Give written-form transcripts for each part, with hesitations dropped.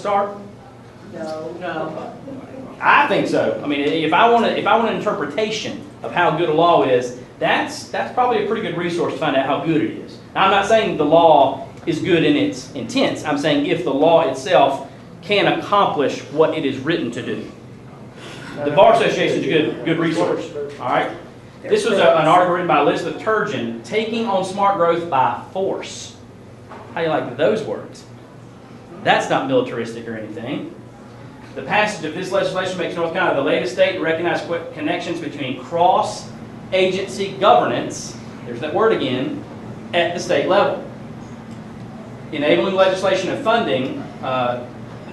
start? No. I think so. I mean, if I want an interpretation of how good a law is, that's probably a pretty good resource to find out how good it is. Now, I'm not saying the law is good in its intents. I'm saying if the law itself can accomplish what it is written to do. The Bar Association is a good resource. All right. This was an article written by Elizabeth Turgeon, Taking on Smart Growth by Force. How do you like those words? That's not militaristic or anything. The passage of this legislation makes North Carolina the latest state to recognize connections between cross-agency governance, there's that word again, at the state level. Enabling legislation and funding,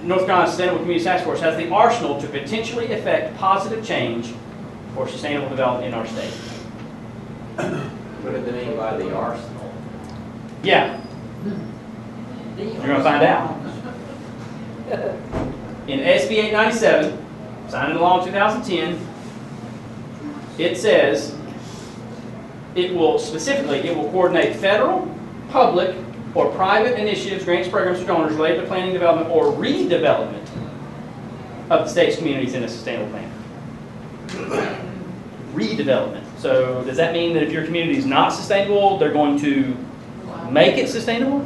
North Carolina Sustainable Communities Task Force has the arsenal to potentially effect positive change for sustainable development in our state. What do they mean by the arsenal? Yeah. You're going to find out. In SB 897, signed into law in 2010, it says it will coordinate federal, public, or private initiatives, grants, programs, or donors related to planning, development, or redevelopment of the state's communities in a sustainable manner. Redevelopment. So does that mean that if your community is not sustainable, they're going to make it sustainable?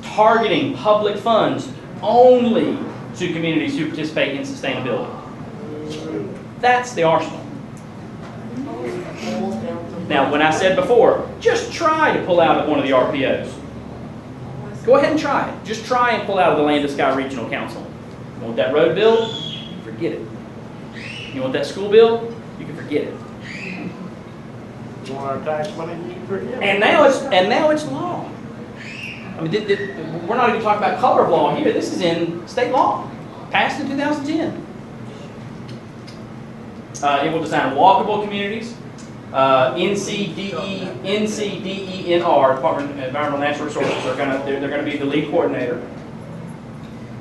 Targeting public funds only to communities who participate in sustainability. That's the arsenal. Now, when I said before, just try to pull out of one of the RPOs. Go ahead and try it. Just try and pull out of the Land to Sky Regional Council. You want that road built? Forget it. You want that school built? You can forget it. You want our tax money? You can forget it. And now it's law. I mean, we're not even talking about color of law here. This is in state law, passed in 2010. It will design walkable communities. NCDENR, Department of Environmental and Natural Resources, they're going to be the lead coordinator.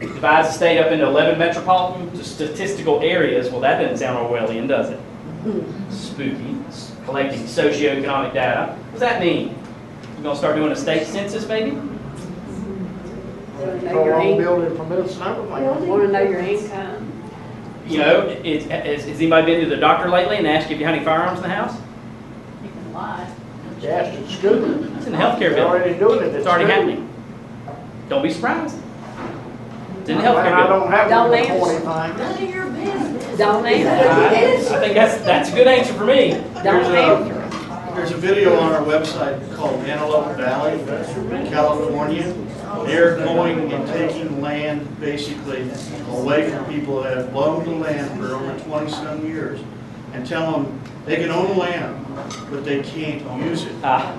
It divides the state up into 11 metropolitan statistical areas. Well, that doesn't sound Orwellian, does it? Spooky. It's collecting socioeconomic data. What does that mean? You're going to start doing a state census, maybe? Building permits and everything. Want to know your income? You know, has anybody been to the doctor lately and asked if you have any firearms in the house? You can lie. Yes, it's good. It's in the healthcare They're bill. already doing it. It's already good. happening. Don't be surprised. It's in the And healthcare I bill. don't have Don't one answer. 20 thing. None of your business. Don't answer. I think that's a good answer for me. Don't answer. There's a video on our website called Antelope Valley, California. They're going and taking land basically away from people that have loaned the land for over 20-some years and tell them they can own the land, but they can't use it.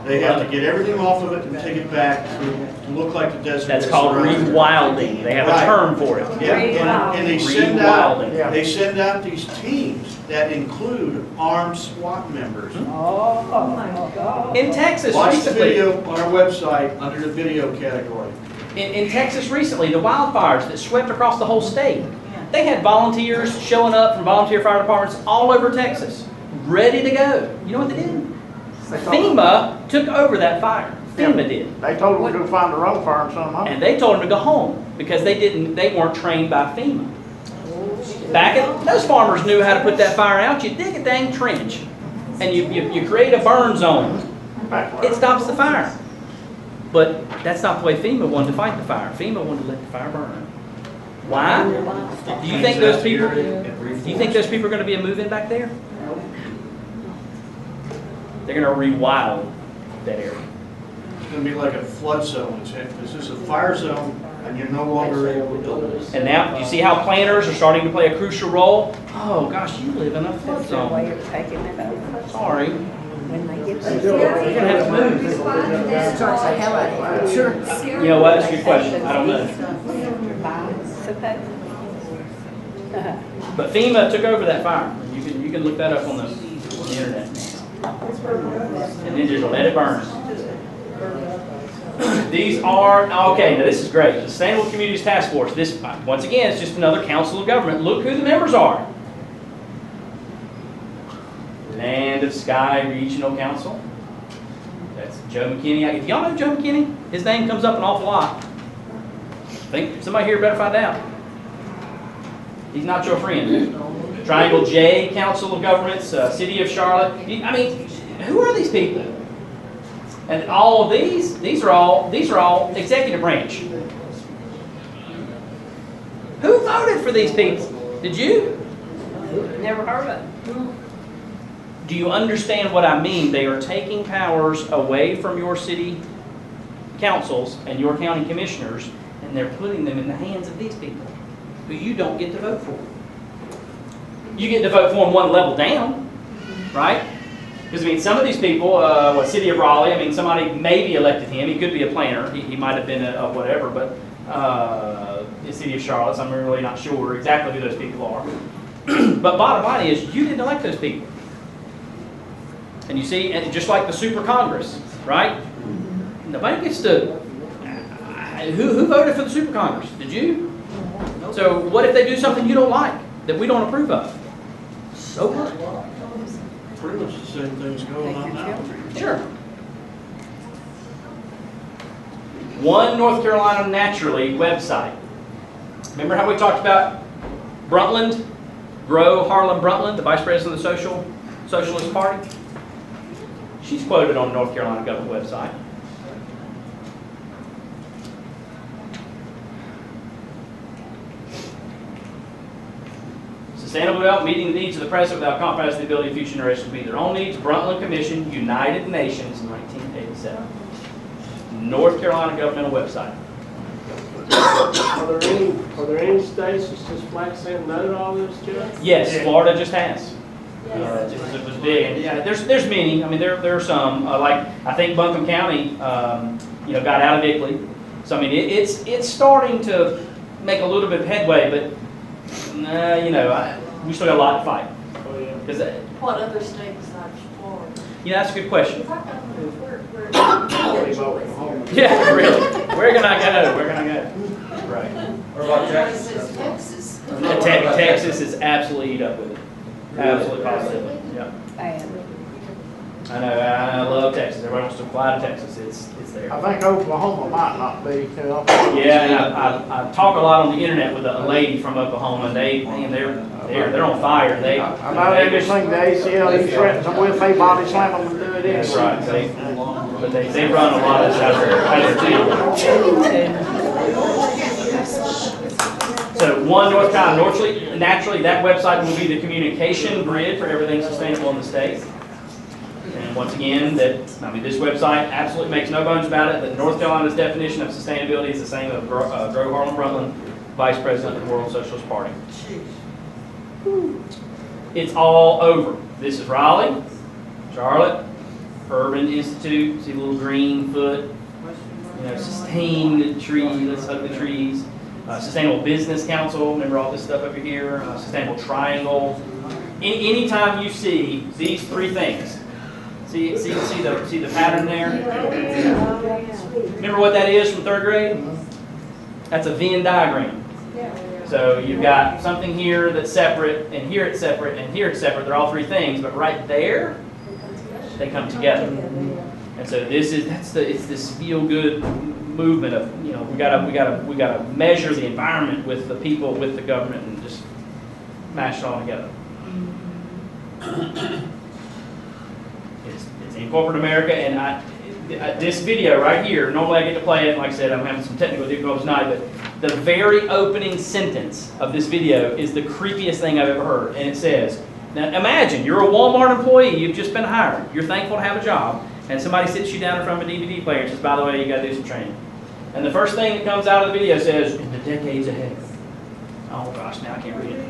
They have to get everything off of it and take it back to look like the desert. That's called rewilding. They have a Right. term for it. Yeah, and they Rewilding. send out these teams that include armed SWAT members. Oh my God. In Texas Watch the recently, video on our website under the video category. in Texas recently, the wildfires that swept across the whole state, they had volunteers showing up from volunteer fire departments all over Texas, ready to go. You know what they did? FEMA took over that fire. FEMA did. They told them to go find their own fire and somehow. And they told them to go home because they weren't trained by FEMA. Those farmers knew how to put that fire out. You dig a dang trench and you create a burn zone. It stops the fire. But that's not the way FEMA wanted to fight the fire. FEMA wanted to let the fire burn. Why? Do you think those people are going to be a move-in back there? They're going to rewild that area. It's going to be like a flood zone. This is a fire zone, and you're no longer able to build it. And now, do you see how planners are starting to play a crucial role? Oh gosh, you live in a flood That's their way zone. of taking it over. Sorry. When they get You're going to have to move. Charge the hell out of you. Sure. You know what? That's a good question. I don't know. But FEMA took over that fire. You can look that up on the internet. And then just let it burn. These are, okay, now this is great. The Sustainable Communities Task Force. This, once again, is just another council of government. Look who the members are. Land of Sky Regional Council. That's Joe McKinney. If y'all know Joe McKinney, his name comes up an awful lot. I think somebody here better find out. He's not your friend. Triangle J, Council of Governments, City of Charlotte. I mean, who are these people? And all of these are all executive branch. Who voted for these people? Did you? Never heard of it. Do you understand what I mean? They are taking powers away from your city councils and your county commissioners, and they're putting them in the hands of these people who you don't get to vote for. You get to vote for them one level down, right? Because, I mean, some of these people, City of Raleigh, I mean, somebody maybe elected him. He could be a planner. He might have been a whatever, but the City of Charlotte, I'm really not sure exactly who those people are. But bottom line is, you didn't elect those people. And you see, and just like the Super Congress, right? Nobody gets to... Who voted for the Super Congress? Did you? So what if they do something you don't like, that we don't approve of? So what? Pretty much the same thing's going on now. Sure. One North Carolina Naturally website. Remember how we talked about Brundtland? Gro Harlem Brundtland, the Vice President of the Socialist Party? She's quoted on the North Carolina government website. Sustainable development, meeting the needs of the present without compromising the ability of future generations to meet their own needs. Brundtland Commission, United Nations, 1987. North Carolina governmental website. Are there any states that's just flat saying no to all this, Jeff? Yes, Florida just has. It was big. And yeah, there's many. I mean, there are some. Like I think Buncombe County, got out of Bickley. So I mean, it's starting to make a little bit of headway, but we still got a lot to fight. Oh, yeah. Because What other state besides Florida? that's a good question. We're Already voted for home. Yeah, really. Where can I go? Where can I go? Right. What about Texas? Texas. Texas is absolutely eat up with it. Absolutely positively. Yeah. I I know. I love Texas. Everybody wants to fly to Texas. It's there. I think Oklahoma might not be too. Yeah, and I talk a lot on the internet with a lady from Oklahoma, and they're on fire. I know everything the ACLU threatens them with, they body slam them and do it That's anyway. right. They run a lot of this out there too. So One North Carolina Naturally, that website will be the communication grid for everything sustainable in the state. And once again, this website absolutely makes no bones about it that North Carolina's definition of sustainability is the same of Gro Harlem Brundtland, Vice President of the World Socialist Party. It's all over. This is Raleigh, Charlotte, Urban Institute. See the little green foot? Sustain the tree. Let's hug the trees. Sustainable Business Council. Remember all this stuff over here? Sustainable Triangle. Anytime you see these three things. See the pattern there? Remember what that is from third grade? That's a Venn diagram. So you've got something here that's separate, and here it's separate, and here it's separate. They're all three things, but right there, they come together. And so it's this feel-good movement of we gotta measure the environment with the people, with the government, and just mash it all together. It's in corporate America, and this video right here, normally I get to play it, like I said, I'm having some technical difficulties tonight, but the very opening sentence of this video is the creepiest thing I've ever heard, and it says, now imagine, you're a Walmart employee, you've just been hired, you're thankful to have a job, and somebody sits you down in front of a DVD player and says, by the way, you got to do some training. And the first thing that comes out of the video says, in the decades ahead. Oh gosh, now I can't read it.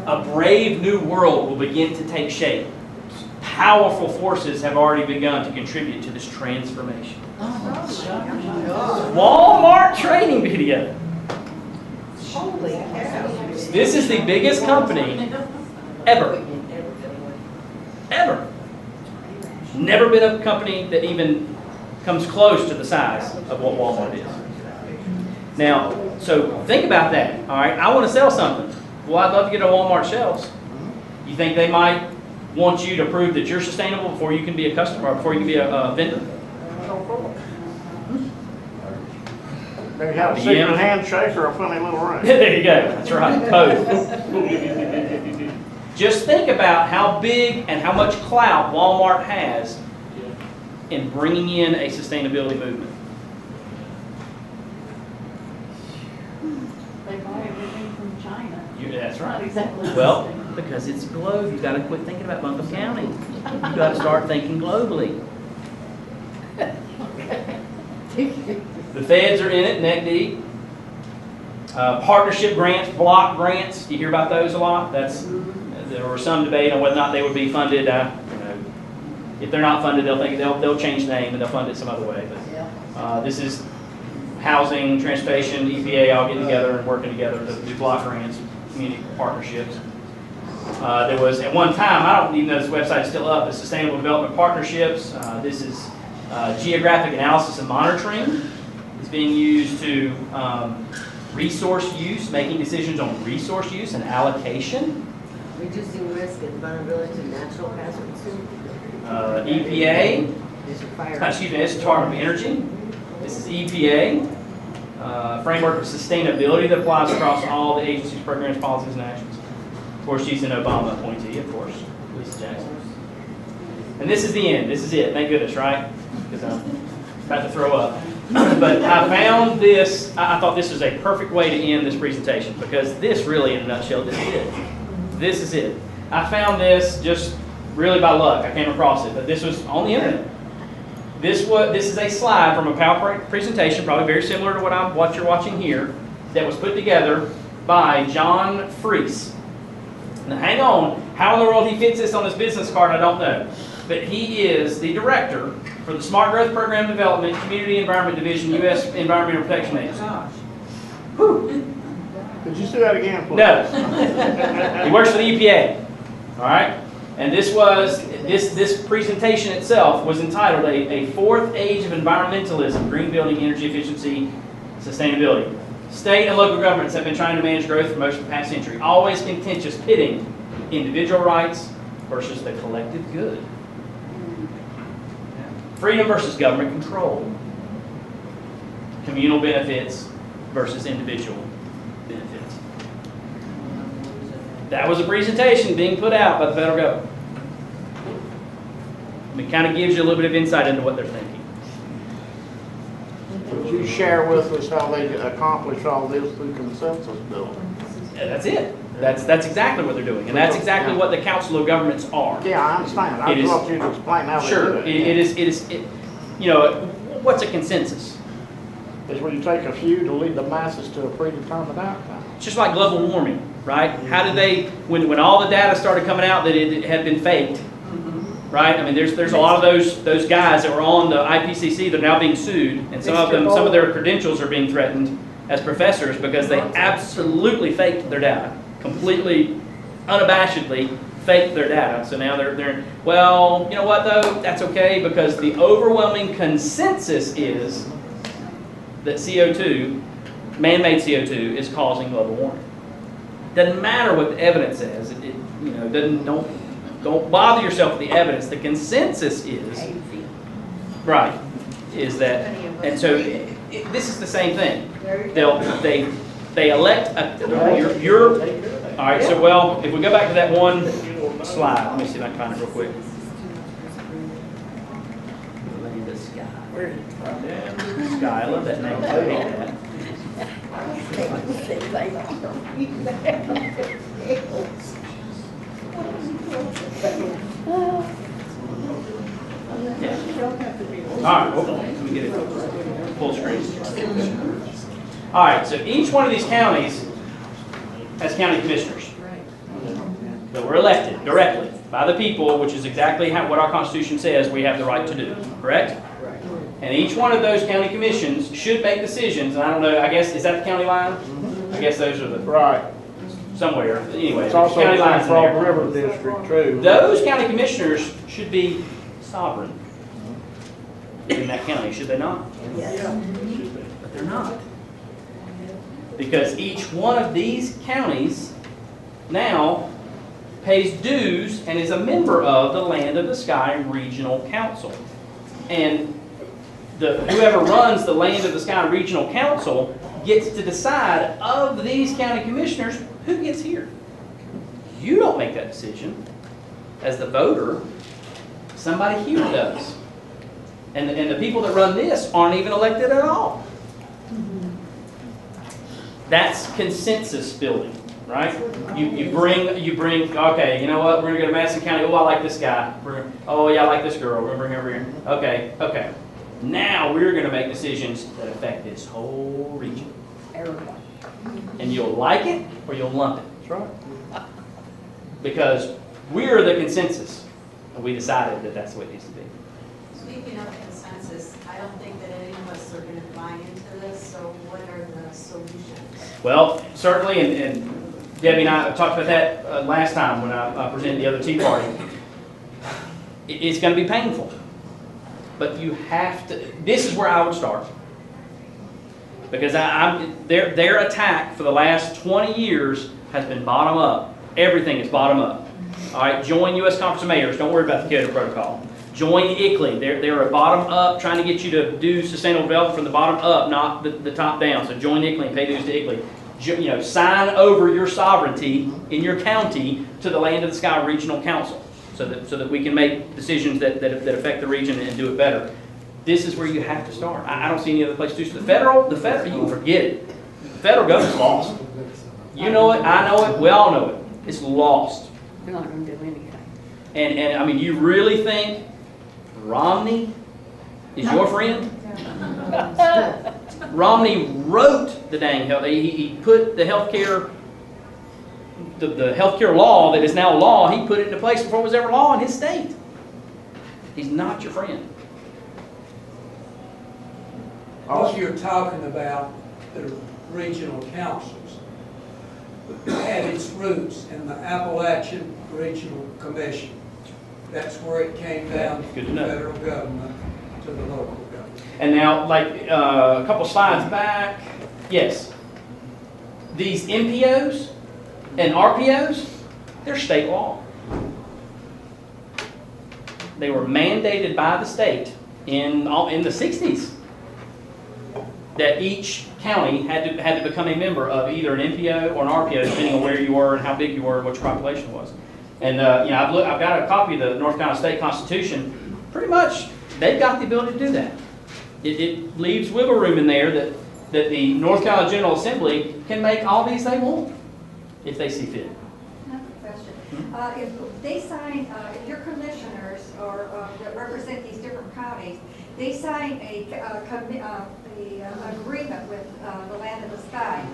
A brave new world will begin to take shape. Powerful forces have already begun to contribute to this transformation. Walmart training video. Holy cow. This is the biggest company ever. Ever. Never been a company that even comes close to the size of what Walmart is. Now, so think about that. All right, I want to sell something. Well, I'd love to get on Walmart shelves. You think they might want you to prove that you're sustainable before you can be a customer, or before you can be a vendor. They have a The secret M. handshake or a funny little ring. There you go, that's right, both. Just think about how big and how much clout Walmart has in bringing in a sustainability movement. They buy everything from China. That's Not right. exactly. Well, because it's a globe, you've got to quit thinking about Buncombe County. You've got to start thinking globally. The feds are in it, neck deep. Partnership grants, block grants, you hear about those a lot? There was some debate on whether or not they would be funded. If they're not funded, they'll change the name and they'll fund it some other way. But this is housing, transportation, EPA all getting together and working together to do block grants, community partnerships. There was, at one time, I don't even know this website's still up, but Sustainable Development Partnerships. This is geographic analysis and monitoring. It's being used to resource use, making decisions on resource use and allocation. Reducing risk and vulnerability to natural hazards. EPA, There's a fire. excuse me, this is Department of Energy. This is EPA. Framework of sustainability that applies across all the agencies, programs, policies, and actions. Of course, she's an Obama appointee, of course, Lisa Jackson. And this is the end. This is it. Thank goodness, right? Because I'm about to throw up. But I found this, I thought this was a perfect way to end this presentation, because this really, in a nutshell, this is it. This is it. I found this just really by luck. I came across it, but this was on the internet. This is a slide from a PowerPoint presentation, probably very similar to what you're watching here, that was put together by John Freese. Now hang on, how in the world he fits this on his business card, I don't know. But he is the director for the Smart Growth Program Development, Community Environment Division, U.S. Environmental Protection Agency. Whew. Could you say that again, please? No. He works for the EPA. All right? And this presentation itself was entitled A Fourth Age of Environmentalism, Green Building, Energy Efficiency, Sustainability. State and local governments have been trying to manage growth for most of the past century, always contentious, pitting individual rights versus the collective good. Freedom versus government control. Communal benefits versus individual benefits. That was a presentation being put out by the federal government. It kind of gives you a little bit of insight into what they're thinking. Would you share with us how they accomplish all this through consensus building? Yeah, that's it. That's exactly what they're doing, and that's exactly what the Council of Governments are. Yeah, I understand. I It is- just want you to explain how they do Sure, it. it is. You know, what's a consensus? It's when you take a few to lead the masses to a predetermined outcome. It's just like global warming, right? How did they, when all the data started coming out that it had been faked, right? I mean, there's a lot of those guys that were on the IPCC that are now being sued, and some of their credentials are being threatened as professors because they absolutely faked their data, completely, unabashedly faked their data. So now they're well, you know what though? That's okay, because the overwhelming consensus is that CO2, man-made CO2, is causing global warming. Doesn't matter what the evidence says. Don't bother yourself with the evidence. The consensus is right. Is that, and so this is the same thing. They elect all right. So well, if we go back to that one slide, let me see if I can find it real quick. Sky, I love that name. I hate that. Yeah. All right, let me get it full screen. All right, so each one of these counties has county commissioners that were elected directly by the people, which is exactly what our Constitution says we have the right to do, correct? And each one of those county commissions should make decisions, and I don't know, I guess, is that the county line? I guess those are the, Right. somewhere, anyway. It's also county the lines in Frog there. River District too. Those county commissioners should be sovereign in that county, should they not? But they're not. Because each one of these counties now pays dues and is a member of the Land of the Sky Regional Council. And whoever runs the Land of the Sky Regional Council gets to decide of these county commissioners who gets here. You don't make that decision as the voter. Somebody here does. And the people that run this aren't even elected at all. That's consensus building, right? You bring, okay, you know what, we're gonna go to Madison County, oh, I like this guy. Oh, yeah, I like this girl, we're gonna bring her over here. Okay. Now we're gonna make decisions that affect this whole region. Everyone. And you'll like it or you'll lump it. That's right. Because we're the consensus. And we decided that that's the way it needs to be. Speaking of consensus, I don't think that any of us are going to buy into this, so what are the solutions? Well, certainly, and Debbie and I talked about that last time when I presented the other Tea Party. It's going to be painful. But you have to, this is where I would start. Because their attack for the last 20 years has been bottom up. Everything is bottom up. All right, join U.S. Conference of Mayors. Don't worry about the Kyoto Protocol. Join ICLEI. They're a bottom up, trying to get you to do sustainable development from the bottom up, not the top down. So join ICLEI and pay dues to ICLEI. Sign over your sovereignty in your county to the Land of the Sky Regional Council, so that we can make decisions that affect the region and do it better. This is where you have to start. I don't see any other place to do so. The federal, you can forget it. The federal government's lost. You know it, I know it, we all know it. It's lost. We're not going to do anything. And I mean, you really think Romney is your friend? Romney wrote the dang health. He put the healthcare, the healthcare law that is now law. He put it into place before it was ever law in his state. He's not your friend. What you're talking about, the regional councils, had its roots in the Appalachian Regional Commission. That's where it came down Good to from the know. federal government to the local government. And now, like a couple slides back, yes, these MPOs and RPOs, they're state law. They were mandated by the state in the 60s that each county had to become a member of either an MPO or an RPO, depending on where you were and how big you were and what your population was. And I've got a copy of the North Carolina State Constitution. Pretty much, they've got the ability to do that. It leaves wiggle room in there that the North Carolina General Assembly can make all these they want, if they see fit. I have a question. If they sign, if your commissioners or that represent these different counties, they sign a agreement with the Land of the Sky,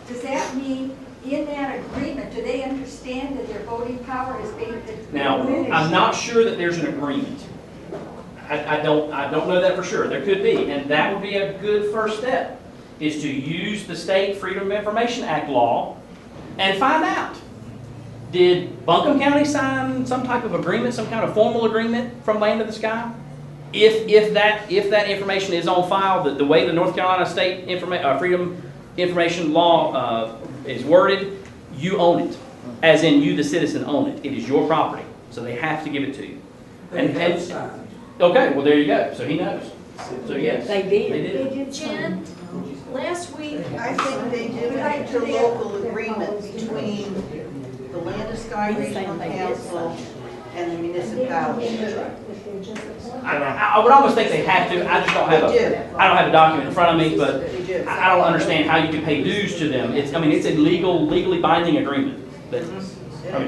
does that mean in that agreement, do they understand that their voting power is being diminished? Now, I'm not sure that there's an agreement. I don't know that for sure. There could be, and that would be a good first step, is to use the State Freedom of Information Act law and find out. Did Buncombe County sign some type of agreement, some kind of formal agreement from Land of the Sky? If that information is on file, the way the North Carolina State Freedom Information Law is worded, you own it. As in, you, the citizen, own it. It is your property, so they have to give it to you. They have signed. Okay, well there you go. So he knows. So yes, They did. They did. Jen, last week, I think they do interlocal agreements between the Land of Sky Regional Council and the municipality. I would almost think they have to. I just don't have I don't have a document in front of me, but I don't understand how you can pay dues to them. It's a legally binding agreement. But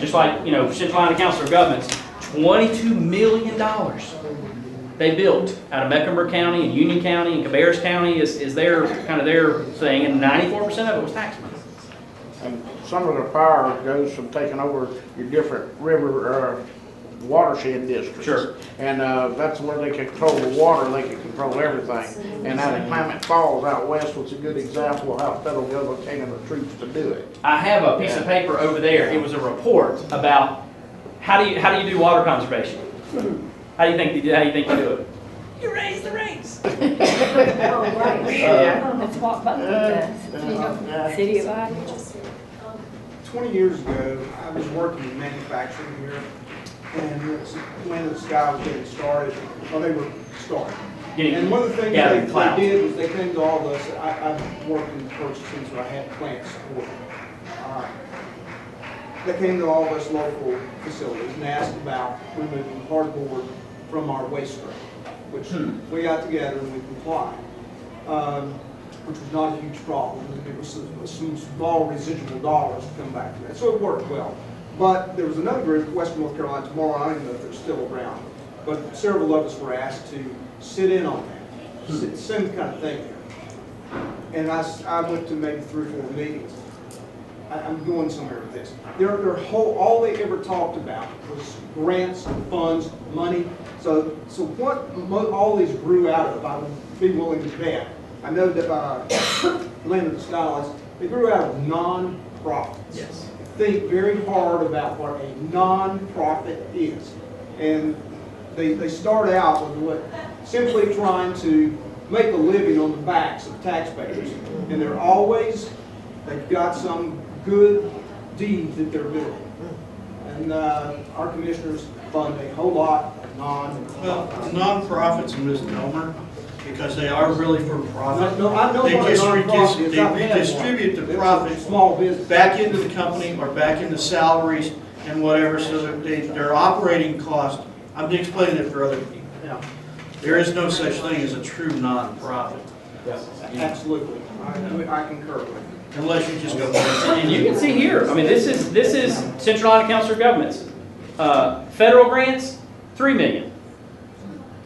just like Central Carolina Council of Governments, $22 million they built out of Mecklenburg County and Union County and Cabarrus County is their thing, and 94% of it was tax money. And some of the power goes from taking over your different river watershed districts. Sure. And that's where they can control the water, they can control everything. And out in Klamath Falls out west was a good example of how the federal government came in the troops to do it. I have a piece of paper over there. It was a report about how do you do water conservation. How do you think you do it? You raise the rates. Oh, right. That's what Buckley does. City of Ivy. 20 years ago, I was working in manufacturing here, and when the sky was getting started, well, they were starting. And one of the things they did was they came to all of us. I've worked in purchasing, so I had plant support. They came to all of us local facilities and asked about removing cardboard from our waste stream, which we got together and we complied, which was not a huge problem. It was some small residual dollars to come back to that, so it worked well. But there was another group, Western North Carolina Tomorrow, I don't even know if they're still around, but several of us were asked to sit in on that, same kind of thing there. And I went to maybe 3 or 4 meetings. I'm going somewhere with this. All they ever talked about was grants, funds, money. So what all these grew out of, I would be willing to bet. I know that Land of the Skies, they grew out of non-profits. Yes. Think very hard about what a non-profit is. And they start out with simply trying to make a living on the backs of taxpayers. And they've got some good deed that they're doing. And our commissioners fund a whole lot of non-profits a misnomer, because they are really for profit. No, I know they what just a non-profit is. redistribute the profit small business back into the company or back into salaries and whatever, so that their operating cost. I'm explaining it for other people. Yeah. There is no such thing as a true non-profit. Absolutely. I concur with you. Unless you just go. And you can see here, I mean, this is Central Iowa Council of Governments. Federal grants, $3 million.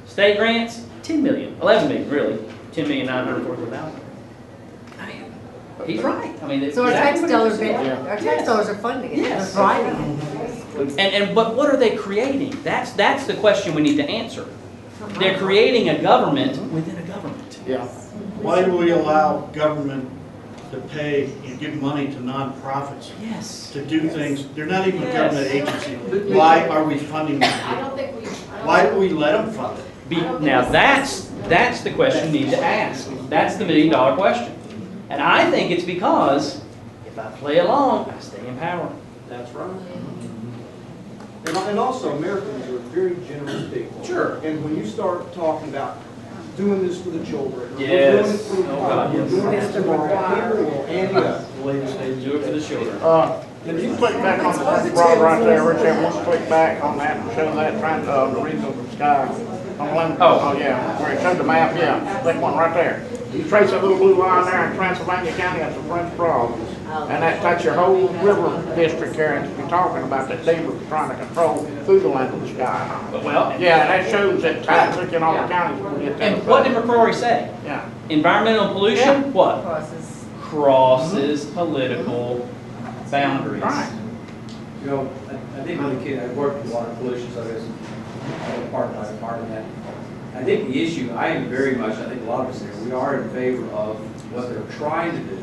State grants, $10 million, $11 million, really. $10,944,000. I mean, he's right. I mean, So our tax dollars, Yeah. our tax dollars are funding it, Yes. they're driving it. But what are they creating? That's the question we need to answer. They're creating a government within a government. Yeah. Why do we allow government to pay and give money to nonprofits Yes. to do things? They're not even a government agency. Why are we funding them? Why do we let them fund it? Now that's the question you need to ask. That's the $1 million question. And I think it's because if I play along, I stay in power. That's right. And also, Americans are very generous people. Sure. And when you start talking about doing this for the children, or Yes. we're doing it for the Oh, God, we're yes. doing it tomorrow, people will ante up. Do it for the children. Can you click back on that broad right there, Richard, once click back on that and show that trying the region of the sky? Oh, yeah, where it showed the map, yeah, click one right there. You trace that little blue line there in Transylvania County, that's the French province. And that's your whole river district area that you're talking about that Denver was trying to control through the Land of the Sky. Well, Yeah, that shows that tide took in all the counties. When we get that. and what did McCrory say? Yeah. Environmental pollution, Yeah. what? Crosses. Crosses political boundaries. Right. You know, I think when the kid, I worked with water pollution, so there's part of that. I think the issue, I am very much, I think a lot of us here, we are in favor of what they're trying to do.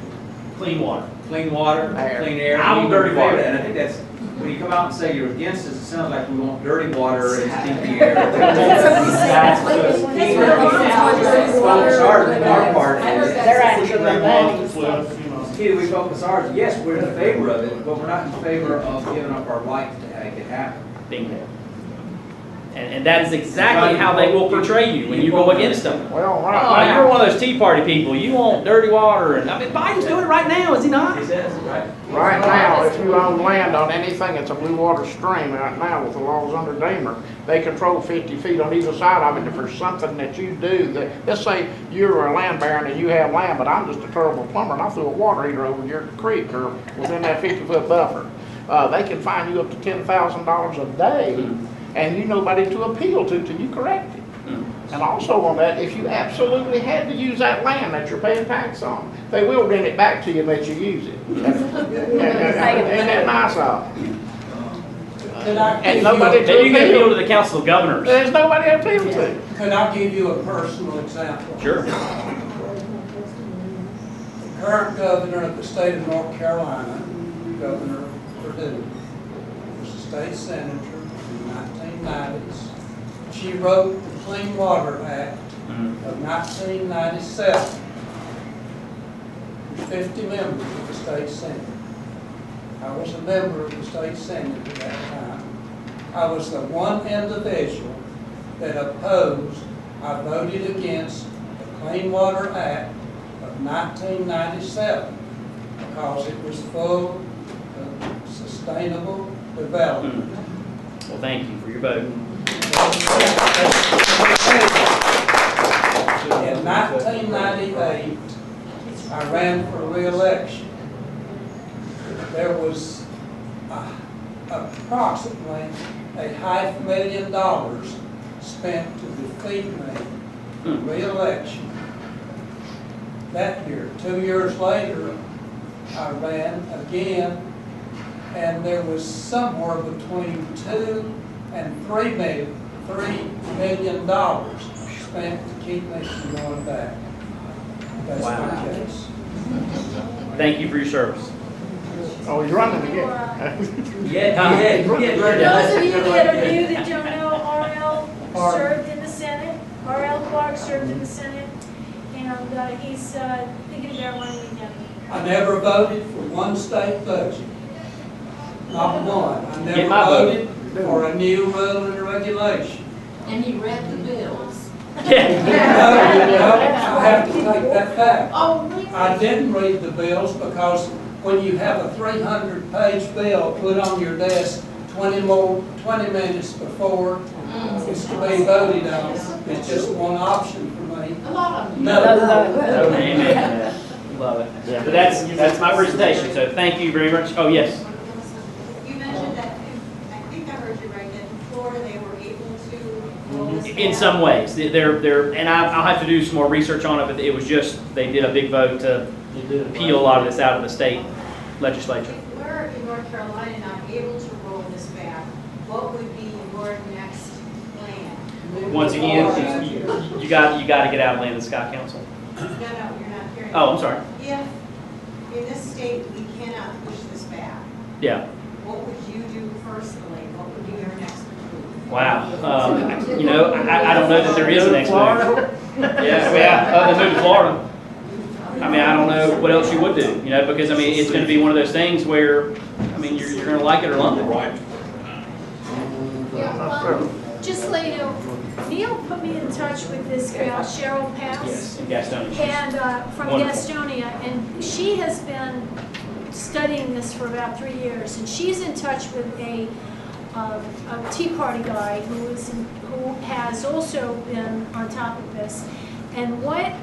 Clean water. Clean water, Air. clean air. I'm dirty We're in favor of water. that. And I think that's, when you come out and say you're against this, it sounds like we want dirty water and stinky air. Focus our part. They're actually Grandma, Cliff, you know. Key, we focus ours, yes, we're in favor of it, but we're not in favor of giving up our life to make it happen. Bingo. And that is exactly how they will portray you when you go against them. Well, Oh, right you're now, one of those Tea Party people. You want dirty water, and I mean, Biden's doing it right now, is he not? He says, right? right now, if you own land on anything that's a blue water stream, right now with the laws under Damer, they control 50 feet on either side of it. If there's something that you do that, let's say you're a land baron and you have land, but I'm just a terrible plumber and I threw a water heater over your creek or within that 50-foot buffer, they can fine you up to $10,000 a day, and you nobody to appeal to till you correct it. And also on that, if you absolutely had to use that land that you're paying tax on, they will rent it back to you and let you use it. Isn't that nice of them? And nobody Then you can appeal to to the Council of Governors. There's nobody to appeal to. Could I give you a personal example? Sure. The current governor of the state of North Carolina, Governor Perdue, was a state senator in the 1990s. She wrote the Clean Water Act of 1997. There's 50 members of the state senate. I was a member of the state senate at that time. I was the one individual that opposed, I voted against the Clean Water Act of 1997 because it was full of sustainable development. Well, thank you for your vote. In 1998, I ran for re-election. There was approximately $500,000 spent to defeat me in re-election. That year, 2 years later, I ran again, and there was somewhere between $2 and $3 million spent to keep me from going back. That's Wow. my case. Thank you for your service. Oh, he's running again. Yeah. Those of you that are new that don't know, R.L. served in the Senate. R.L. Clark served in the Senate, and he's thinking about running again. I never voted for one state budget. Not one. I Get never my vote. voted for a new rule and regulation. And he read the bills. No, I have to take that back. Oh, really? I didn't read the bills because when you have a 300-page bill put on your desk 20 minutes before it's to be voted on, it's just one option for me. A lot of them. No. Amen. Love it. Yeah, but that's my presentation, so thank you very much. Oh, yes. You mentioned that, I think I heard you right, that in Florida they were able to roll this In back. some ways, they're, and I'll have to do some more research on it, but it was just, they did a big vote to peel a lot of this out of the state legislature. If we're in North Carolina not able to roll this back, what would be your next plan? Once again, you got to get out of Land and Sky Council. No, you're not hearing. Oh, I'm sorry. If in this state we cannot push this back, Yeah. what would you do personally? What would be your next move? Wow. You know, I don't know that there is a next move. Yeah, other than move to Florida. I mean, I don't know what else you would do, you know, because, I mean, it's going to be one of those things where, I mean, you're going to like it or lump it. Right. Just so you know, Neil put me in touch with this gal, Cheryl Pass. Yes, in Gastonia. And from Wonderful. Gastonia, and she has been studying this for about 3 years, and she's in touch with a Tea Party guy who has also been on top of this. And what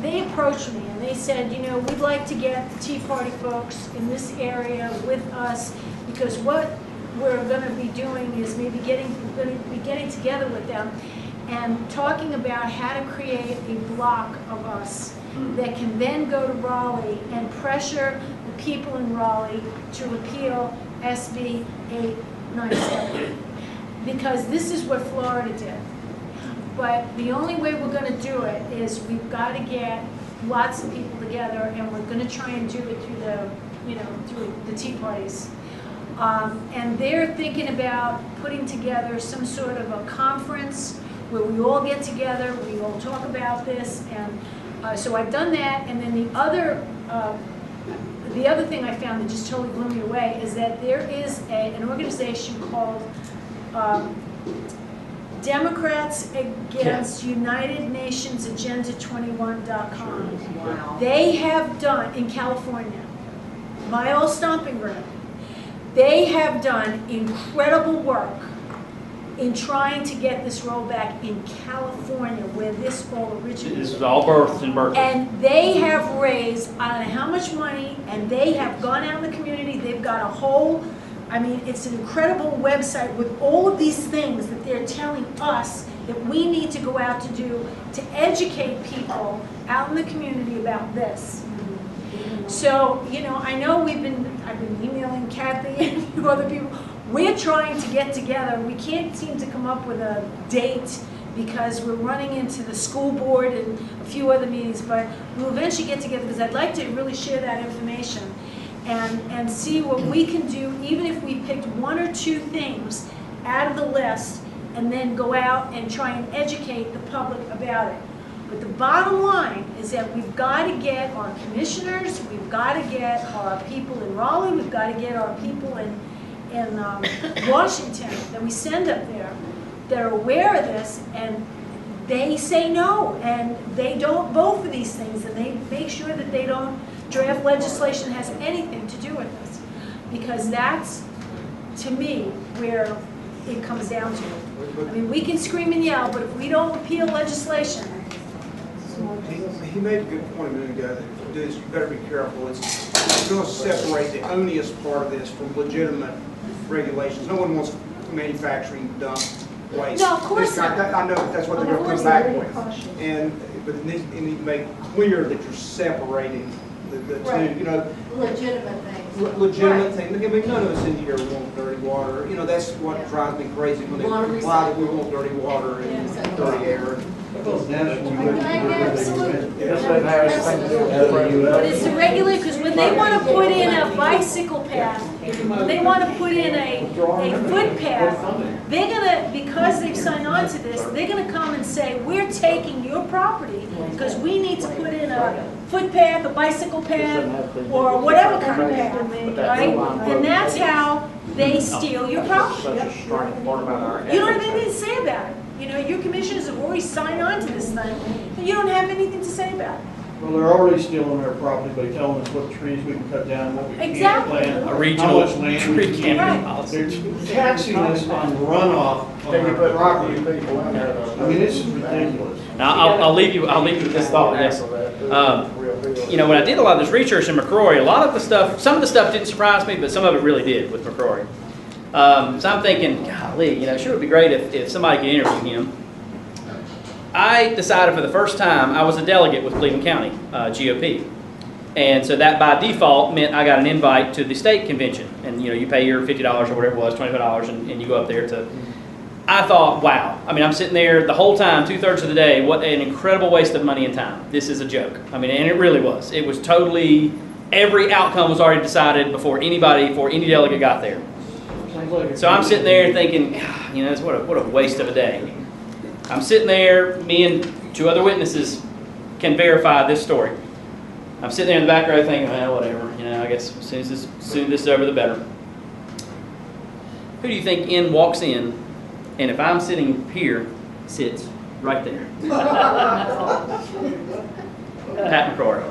they approached me and they said, you know, we'd like to get the Tea Party folks in this area with us, because what we're going to be doing is maybe getting together with them and talking about how to create a block of us that can then go to Raleigh and pressure the people in Raleigh to repeal SB 897. Because this is what Florida did. But the only way we're going to do it is we've got to get lots of people together, and we're going to try and do it through the, you know, through the Tea Parties. And they're thinking about putting together some sort of a conference where we all get together, we all talk about this, and so I've done that. And then the other thing I found that just totally blew me away is that there is an organization called Democrats Against United Nations Agenda 21.com. Wow. They have done, in California, my old stomping ground, they have done incredible work in trying to get this rollback in California, where this all originated. This is all birthed in Berkeley. And they have raised, I don't know how much money, and they have gone out in the community. They've got a whole, I mean, it's an incredible website with all of these things that they're telling us that we need to go out to do to educate people out in the community about this. So, you know, I know I've been emailing Kathy and a few other people. We're trying to get together. We can't seem to come up with a date because we're running into the school board and a few other meetings, but we'll eventually get together because I'd like to really share that information and see what we can do, even if we picked one or two things out of the list and then go out and try and educate the public about it. But the bottom line is that we've got to get our commissioners, we've got to get our people in Raleigh, we've got to get our people in Washington that we send up there that are aware of this, and they say no, and they don't vote for these things, and they make sure that they don't draft legislation that has anything to do with this. Because that's, to me, where it comes down to. I mean, we can scream and yell, but if we don't repeal legislation. He made a good point a minute ago, that this, you better be careful. It's going to separate the onious part of this from legitimate regulations. No one wants manufacturing dump waste. No, of course not. I know that's what they're going to come back with. But it needs to make clear that you're separating the Right. two, you know. Legitimate things. Legitimate thing. I mean, none of us in here want dirty water. You know, that's what drives me crazy when they imply that we want dirty water and dirty air. But it's to regulate, because when they want to put in a bicycle path, when they want to put in a footpath, they're gonna, because they've signed on to this, they're gonna come and say, we're taking your property because we need to put in a footpath, a bicycle path, or whatever kind of path, right? And that's how they steal your property. You don't have anything to say about it. You know, your commissioners have already signed on to this thing, and you don't have anything to say about it. Well, they're already stealing our property by telling us what trees we can cut down, what we can't Exactly. plant. A regional how much land tree we canopy can. policy. They're taxing us on runoff. Then you put property people in there. I mean, this is ridiculous. Now, I'll leave you with this thought, yes. You know, when I did a lot of this research in McCrory, a lot of the stuff, some of the stuff didn't surprise me, but some of it really did with McCrory. So I'm thinking, golly, you know, sure would be great if somebody could interview him. I decided for the first time, I was a delegate with Cleveland County, GOP. And so that by default meant I got an invite to the state convention. And you know, you pay your $50 or whatever it was, $25, and you go up there to, I thought, wow. I mean, I'm sitting there the whole time, 2/3 of the day, what an incredible waste of money and time. This is a joke. I mean, and it really was. It was totally, every outcome was already decided before any delegate got there. So I'm sitting there thinking, God, you know, what a waste of a day. I'm sitting there, me and 2 other witnesses can verify this story. I'm sitting there in the back row thinking, well, whatever, you know, I guess as soon as this is over, the better. Who do you think walks in, and if I'm sitting here, sits right there? Pat McCrory.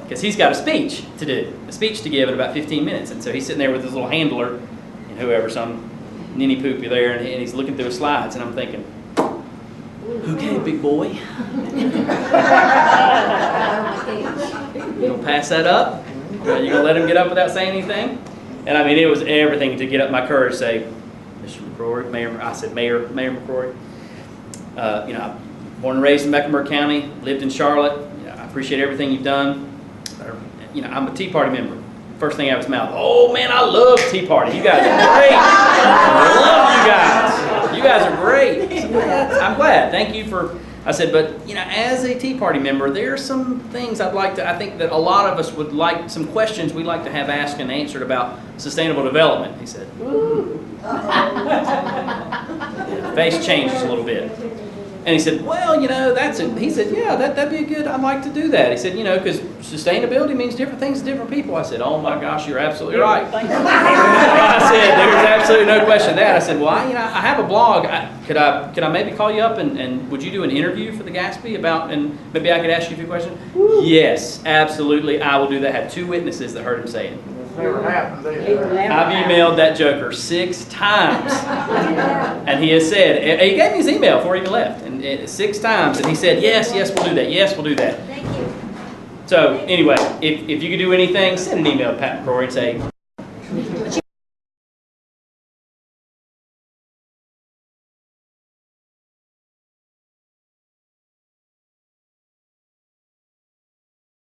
Because he's got a speech to give in about 15 minutes. And so he's sitting there with his little handler and whoever, some ninny poopy there, and he's looking through his slides, and I'm thinking, okay, big boy. You gonna pass that up? You gonna let him get up without saying anything? And I mean, it was everything to get up my courage to say, Mr. McCrory, Mayor, I said, Mayor McCrory. You know, born and raised in Mecklenburg County, lived in Charlotte. You know, I appreciate everything you've done. You know, I'm a Tea Party member. First thing out of his mouth, oh man, I love Tea Party. You guys are great. I love you guys. You guys are great. I'm glad. Thank you for, I said, but you know, as a Tea Party member, there are some things I think that a lot of us would like, some questions we'd like to have asked and answered about sustainable development, he said. Face changes a little bit. And he said, well, you know, he said, yeah, that'd be a good, I'd like to do that. He said, you know, because sustainability means different things to different people. I said, oh my gosh, you're absolutely right. I said, there's absolutely no question of that. I said, well, I have a blog. Could I maybe call you up and would you do an interview for the Gaspee about, and maybe I could ask you a few questions? Yes, absolutely, I will do that. I had 2 witnesses that heard him say it. Never happened. I've emailed that joker 6 times. And he has said, he gave me his email before he even left, and 6 times, and he said, yes, we'll do that, yes, we'll do that. Thank you. So anyway, if you could do anything, send an email to Pat McCrory and say,